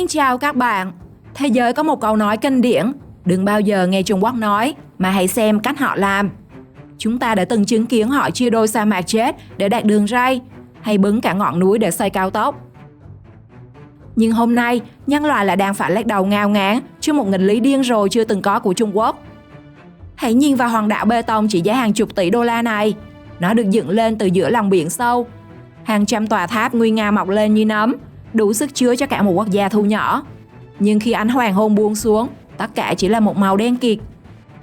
Xin chào các bạn. Thế giới có một câu nói kinh điển, đừng bao giờ nghe Trung Quốc nói, mà hãy xem cách họ làm. Chúng ta đã từng chứng kiến họ chia đôi sa mạc chết để đạt đường ray, hay bứng cả ngọn núi để xây cao tốc. Nhưng hôm nay, nhân loại lại đang phải lắc đầu ngao ngán trước một nghịch lý điên rồ chưa từng có của Trung Quốc. Hãy nhìn vào hòn đảo bê tông trị giá hàng chục tỷ đô la này. Nó được dựng lên từ giữa lòng biển sâu. Hàng trăm tòa tháp nguy nga mọc lên như nấm, đủ sức chứa cho cả một quốc gia thu nhỏ. Nhưng khi ánh hoàng hôn buông xuống, tất cả chỉ là một màu đen kịt.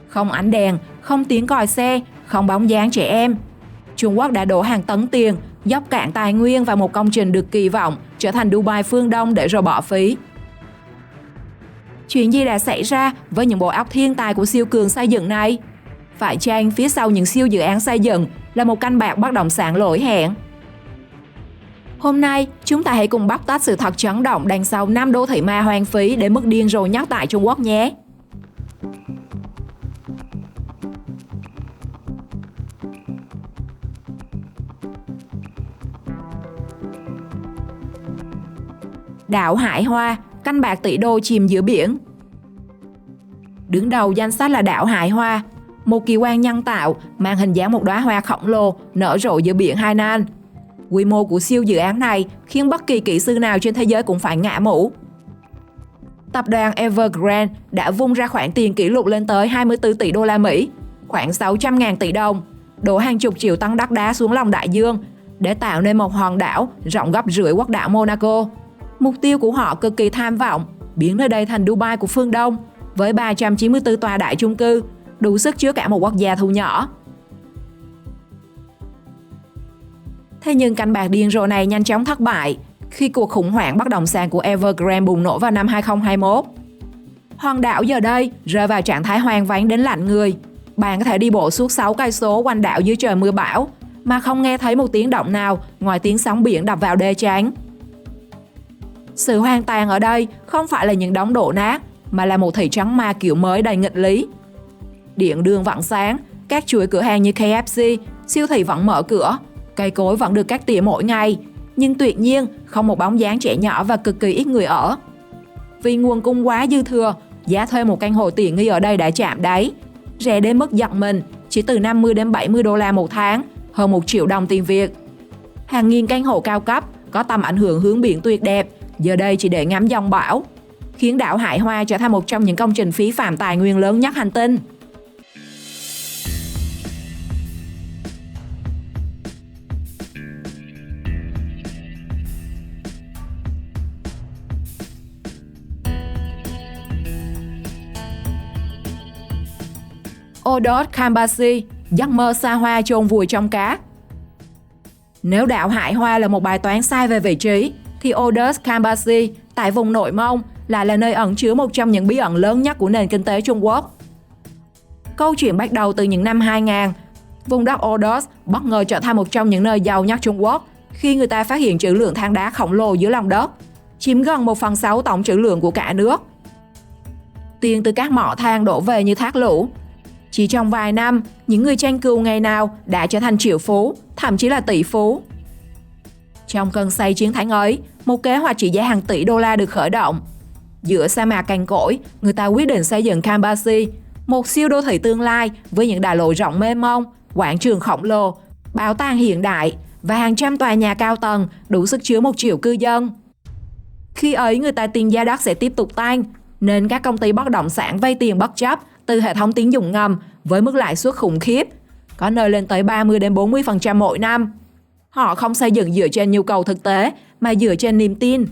Không ánh đèn, không tiếng còi xe, không bóng dáng trẻ em. Trung Quốc đã đổ hàng tấn tiền, dốc cạn tài nguyên vào một công trình được kỳ vọng trở thành Dubai phương Đông để rồi bỏ phí. Chuyện gì đã xảy ra với những bộ óc thiên tài của siêu cường xây dựng này? Phải chăng phía sau những siêu dự án xây dựng là một canh bạc bất động sản lỗi hẹn? Hôm nay, chúng ta hãy cùng bóc tách sự thật chấn động đằng sau 5 đô thị ma hoang phí đến mức điên rồ nhất tại Trung Quốc nhé. Đảo Hải Hoa, canh bạc tỷ đô chìm giữa biển. Đứng đầu danh sách là đảo Hải Hoa, một kỳ quan nhân tạo mang hình dáng một đóa hoa khổng lồ nở rộ giữa biển Hainan. Quy mô của siêu dự án này khiến bất kỳ kỹ sư nào trên thế giới cũng phải ngã mũ. Tập đoàn Evergrande đã vung ra khoản tiền kỷ lục lên tới 24 tỷ đô la Mỹ, khoảng 600.000 tỷ đồng, đổ hàng chục triệu tấn đất đá xuống lòng đại dương để tạo nên một hòn đảo rộng gấp rưỡi quốc đảo Monaco. Mục tiêu của họ cực kỳ tham vọng, biến nơi đây thành Dubai của phương Đông, với 394 tòa đại chung cư, đủ sức chứa cả một quốc gia thu nhỏ. Thế nhưng canh bạc điên rồ này nhanh chóng thất bại khi cuộc khủng hoảng bất động sản của Evergrande bùng nổ vào năm 2021. Hòn đảo giờ đây rơi vào trạng thái hoang vắng đến lạnh người. Bạn có thể đi bộ suốt 6 cây số quanh đảo dưới trời mưa bão mà không nghe thấy một tiếng động nào ngoài tiếng sóng biển đập vào đê chắn. Sự hoang tàn ở đây không phải là những đống đổ nát, mà là một thị trấn ma kiểu mới đầy nghịch lý. Điện đường vẫn sáng, các chuỗi cửa hàng như KFC, siêu thị vẫn mở cửa, cây cối vẫn được cắt tỉa mỗi ngày, nhưng tuyệt nhiên không một bóng dáng trẻ nhỏ và cực kỳ ít người ở. Vì nguồn cung quá dư thừa, giá thuê một căn hộ tiện nghi ở đây đã chạm đáy, rẻ đến mức giật mình, chỉ từ 50 đến 70 đô la một tháng, hơn 1 triệu đồng tiền Việt. Hàng nghìn căn hộ cao cấp có tầm ảnh hưởng hướng biển tuyệt đẹp, giờ đây chỉ để ngắm dòng bão, khiến đảo Hải Hoa trở thành một trong những công trình phí phạm tài nguyên lớn nhất hành tinh. Odot Kambasi, giấc mơ xa hoa chôn vùi trong cát. Nếu đảo Hải Hoa là một bài toán sai về vị trí, thì Odot Kambasi tại vùng Nội Mông lại là nơi ẩn chứa một trong những bí ẩn lớn nhất của nền kinh tế Trung Quốc. Câu chuyện bắt đầu từ những năm 2000, vùng đất Odot bất ngờ trở thành một trong những nơi giàu nhất Trung Quốc khi người ta phát hiện trữ lượng than đá khổng lồ dưới lòng đất, chiếm gần 1/6 tổng trữ lượng của cả nước. Tiền từ các mỏ than đổ về như thác lũ. Chỉ trong vài năm, những người tranh cưu ngày nào đã trở thành triệu phú, thậm chí là tỷ phú. Trong cơn say chiến thắng ấy, một kế hoạch trị giá hàng tỷ đô la được khởi động. Giữa sa mạc cằn cỗi, người ta quyết định xây dựng Kambasi, một siêu đô thị tương lai với những đại lộ rộng mênh mông, quảng trường khổng lồ, bảo tàng hiện đại và hàng trăm tòa nhà cao tầng đủ sức chứa 1 triệu cư dân. Khi ấy người ta tin giá đất sẽ tiếp tục tăng, nên các công ty bất động sản vay tiền bất chấp từ hệ thống tín dụng ngầm với mức lãi suất khủng khiếp, có nơi lên tới 30 đến 40% mỗi năm. Họ không xây dựng dựa trên nhu cầu thực tế mà dựa trên niềm tin.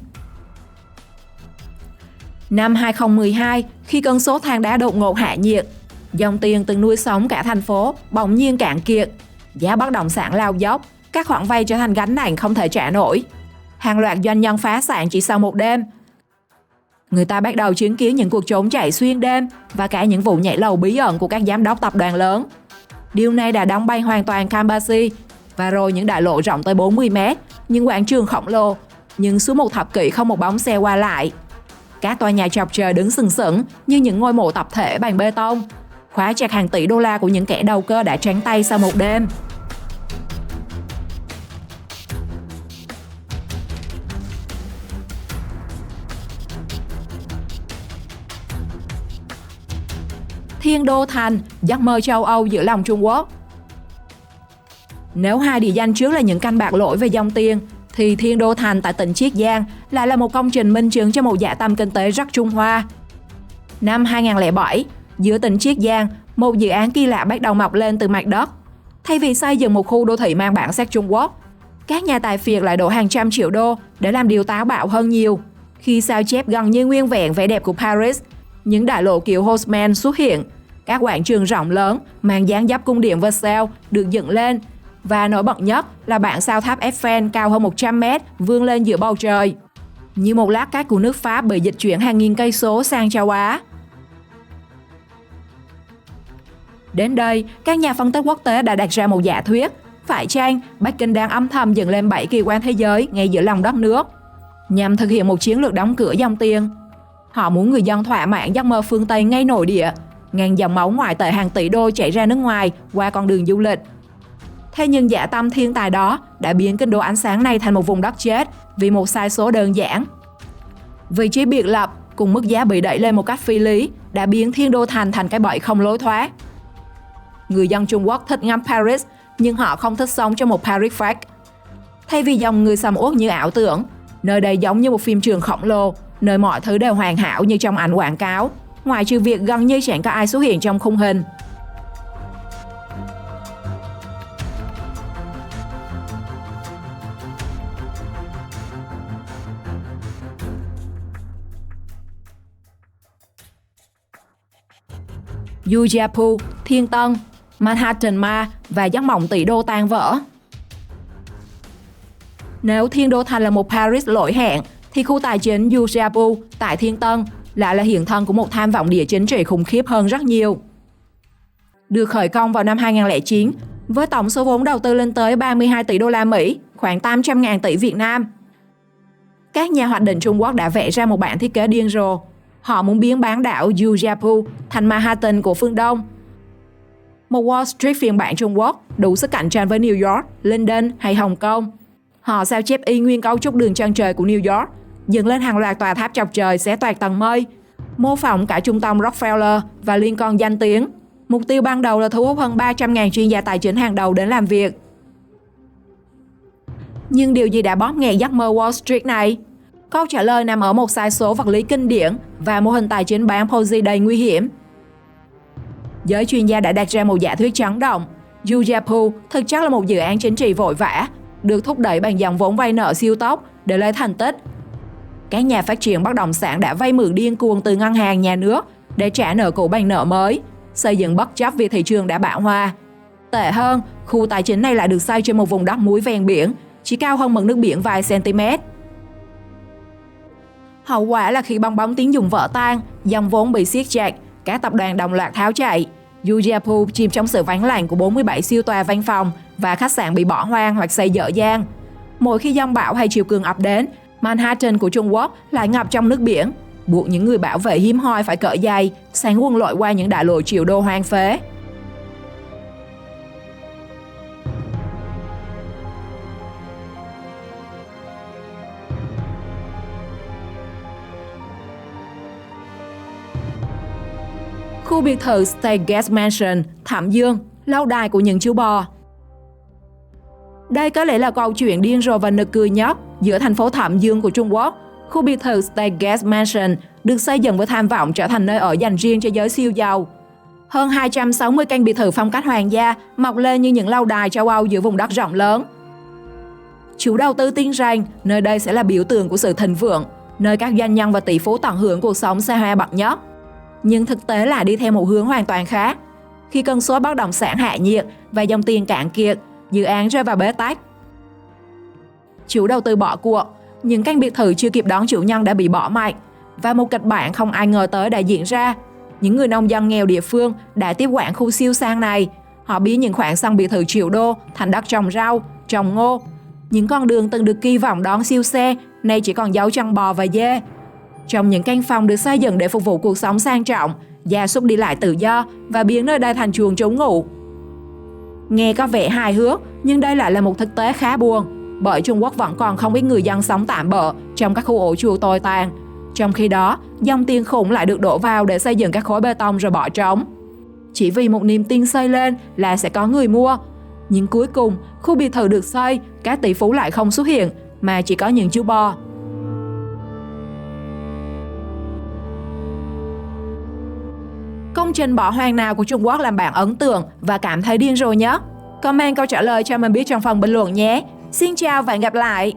Năm 2012, khi cơn sốt than đá đột ngột hạ nhiệt, dòng tiền từng nuôi sống cả thành phố bỗng nhiên cạn kiệt, giá bất động sản lao dốc, các khoản vay trở thành gánh nặng không thể trả nổi. Hàng loạt doanh nhân phá sản chỉ sau một đêm. Người ta bắt đầu chứng kiến những cuộc trốn chạy xuyên đêm và cả những vụ nhảy lầu bí ẩn của các giám đốc tập đoàn lớn. Điều này đã đóng băng hoàn toàn Kambasi, và rồi những đại lộ rộng tới 40 mét, những quảng trường khổng lồ, nhưng suốt một thập kỷ không một bóng xe qua lại. Các tòa nhà chọc trời đứng sừng sững như những ngôi mộ tập thể bằng bê tông, khóa chặt hàng tỷ đô la của những kẻ đầu cơ đã trắng tay sau một đêm. Thiên đô thành, giấc mơ châu Âu giữa lòng Trung Quốc. Nếu hai địa danh trước là những canh bạc lỗi về dòng tiền, thì Thiên đô thành tại tỉnh Chiết Giang lại là một công trình minh chứng cho một dã tâm kinh tế rất Trung Hoa. Năm 2007, giữa tỉnh Chiết Giang, một dự án kỳ lạ bắt đầu mọc lên từ mặt đất. Thay vì xây dựng một khu đô thị mang bản sắc Trung Quốc, các nhà tài phiệt lại đổ hàng trăm triệu đô để làm điều táo bạo hơn nhiều. Khi sao chép gần như nguyên vẹn vẻ đẹp của Paris, những đại lộ kiểu Haussmann xuất hiện, các quảng trường rộng lớn mang dáng dấp cung điện Versailles được dựng lên, và nổi bật nhất là bản sao tháp Eiffel cao hơn 100 mét vươn lên giữa bầu trời. Như một lát cát của nước Pháp bị dịch chuyển hàng nghìn cây số sang châu Á. Đến đây, các nhà phân tích quốc tế đã đặt ra một giả thuyết. Phải chăng Bắc Kinh đang âm thầm dựng lên 7 kỳ quan thế giới ngay giữa lòng đất nước, nhằm thực hiện một chiến lược đóng cửa dòng tiền? Họ muốn người dân thỏa mãn giấc mơ phương Tây ngay nội địa, ngàn dòng máu ngoại tệ hàng tỷ đô chảy ra nước ngoài qua con đường du lịch. Thế nhưng dã tâm thiên tài đó đã biến kinh đô ánh sáng này thành một vùng đất chết vì một sai số đơn giản. Vị trí biệt lập cùng mức giá bị đẩy lên một cách phi lý đã biến Thiên đô thành thành cái bẫy không lối thoát. Người dân Trung Quốc thích ngắm Paris, nhưng họ không thích sống trong một Paris fake. Thay vì dòng người sầm uất như ảo tưởng, nơi đây giống như một phim trường khổng lồ, nơi mọi thứ đều hoàn hảo như trong ảnh quảng cáo, ngoại trừ việc gần như chẳng có ai xuất hiện trong khung hình. Ujapu, Thiên Tân, Manhattan Ma và giấc mộng tỷ đô tan vỡ. Nếu Thiên đô thành là một Paris lỗi hẹn, thì khu tài chính Ujapu tại Thiên Tân lại là hiện thân của một tham vọng địa chính trị khủng khiếp hơn rất nhiều. Được khởi công vào năm 2009, với tổng số vốn đầu tư lên tới 32 tỷ đô la Mỹ, khoảng 800.000 tỷ Việt Nam. Các nhà hoạch định Trung Quốc đã vẽ ra một bản thiết kế điên rồ. Họ muốn biến bán đảo Ujapu thành Manhattan của phương Đông. Một Wall Street phiên bản Trung Quốc đủ sức cạnh tranh với New York, London hay Hồng Kông. Họ sao chép y nguyên cấu trúc đường chân trời của New York, dựng lên hàng loạt tòa tháp chọc trời xé toạc tầng mây, mô phỏng cả trung tâm Rockefeller và Lincoln danh tiếng. Mục tiêu ban đầu là thu hút hơn 300.000 chuyên gia tài chính hàng đầu đến làm việc. Nhưng điều gì đã bóp nghẹt giấc mơ Wall Street này? Câu trả lời nằm ở một sai số vật lý kinh điển và mô hình tài chính bán Ponzi đầy nguy hiểm. Giới chuyên gia đã đặt ra một giả thuyết chấn động. Ujapu thực chất là một dự án chính trị vội vã, được thúc đẩy bằng dòng vốn vay nợ siêu tốc để lấy thành tích. Các nhà phát triển bất động sản đã vay mượn điên cuồng từ ngân hàng nhà nước để trả nợ cũ bằng nợ mới, xây dựng bất chấp vì thị trường đã bão hòa. Tệ hơn, khu tài chính này lại được xây trên một vùng đất muối ven biển, chỉ cao hơn mực nước biển vài cm. Hậu quả là khi bong bóng tín dụng vỡ tan, dòng vốn bị siết chặt, các tập đoàn đồng loạt tháo chạy. Ujapu chìm trong sự vắng lặng của 47 siêu tòa văn phòng và khách sạn bị bỏ hoang hoặc xây dở dang. Mỗi khi giông bão hay chiều cường ập đến, Manhattan của Trung Quốc lại ngập trong nước biển, buộc những người bảo vệ hiếm hoi phải cởi giày, sáng quân lội qua những đại lộ triệu đô hoang phế. Khu biệt thự State Gas Mansion, Thẩm Dương, lâu đài của những chú bò. Đây có lẽ là câu chuyện điên rồ và nực cười nhất giữa thành phố Thẩm Dương của Trung Quốc. Khu biệt thự State Gas Mansion được xây dựng với tham vọng trở thành nơi ở dành riêng cho giới siêu giàu. Hơn 260 căn biệt thự phong cách hoàng gia mọc lên như những lâu đài châu Âu giữa vùng đất rộng lớn. Chủ đầu tư tin rằng nơi đây sẽ là biểu tượng của sự thịnh vượng, nơi các doanh nhân và tỷ phú tận hưởng cuộc sống xa hoa bậc nhất. Nhưng thực tế là đi theo một hướng hoàn toàn khác. Khi cơn sốt bất động sản hạ nhiệt và dòng tiền cạn kiệt, dự án rơi vào bế tắc. Chủ đầu tư bỏ cuộc, những căn biệt thự chưa kịp đón chủ nhân đã bị bỏ mặc, và một kịch bản không ai ngờ tới đã diễn ra. Những người nông dân nghèo địa phương đã tiếp quản khu siêu sang này. Họ biến những khoảng sân biệt thự triệu đô thành đất trồng rau, trồng ngô. Những con đường từng được kỳ vọng đón siêu xe nay chỉ còn dấu chân bò và dê. Trong những căn phòng được xây dựng để phục vụ cuộc sống sang trọng, gia súc đi lại tự do và biến nơi đây thành chuồng trú ngụ. Nghe có vẻ hài hước, nhưng đây lại là một thực tế khá buồn, bởi Trung Quốc vẫn còn không ít người dân sống tạm bợ trong các khu ổ chuột tồi tàn. Trong khi đó, dòng tiền khủng lại được đổ vào để xây dựng các khối bê tông rồi bỏ trống. chỉ vì một niềm tin xây lên là sẽ có người mua. Nhưng cuối cùng, khu biệt thự được xây, các tỷ phú lại không xuất hiện, mà chỉ có những chú bò. Công trình bỏ hoang nào của Trung Quốc làm bạn ấn tượng và cảm thấy điên rồ nhất? Comment câu trả lời cho mình biết trong phần bình luận nhé. Xin chào và hẹn gặp lại!